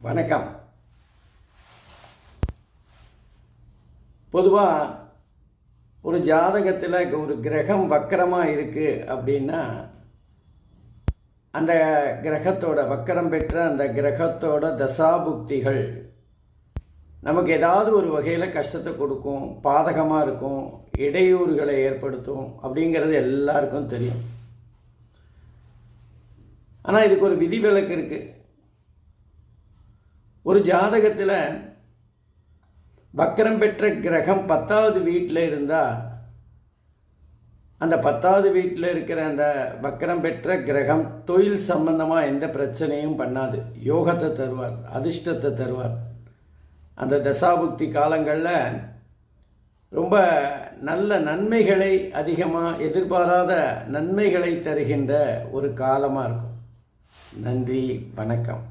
வணக்கம். பொதுவாக ஒரு ஜாதகத்தில் ஒரு கிரகம் வக்கரமாக இருக்குது அப்படின்னா அந்த கிரகத்தோட வக்கரம் பெற்ற அந்த கிரகத்தோட தசாபுக்திகள் நமக்கு ஏதாவது ஒரு வகையில் கஷ்டத்தை கொடுக்கும், பாதகமாக இருக்கும், இடையூறுகளை ஏற்படுத்தும் அப்படிங்கிறது எல்லாருக்கும் தெரியும். ஆனால் இதுக்கு ஒரு விதிவிலக்கு இருக்குது. ஒரு ஜாதகத்தில் வக்கரம் பெற்ற கிரகம் 10வது வீட்டில் இருந்தால் அந்த 10வது வீட்டில் இருக்கிற அந்த வக்கரம் பெற்ற கிரகம் தொழில் சம்பந்தமாக எந்த பிரச்சனையும் பண்ணாது. யோகத்தை தருவார், அதிர்ஷ்டத்தை தருவார். அந்த தசாபுக்தி காலங்களில் ரொம்ப நல்ல நன்மைகளை, அதிகமாக எதிர்பாராத நன்மைகளை தருகின்ற ஒரு காலமாக இருக்கும். நன்றி, வணக்கம்.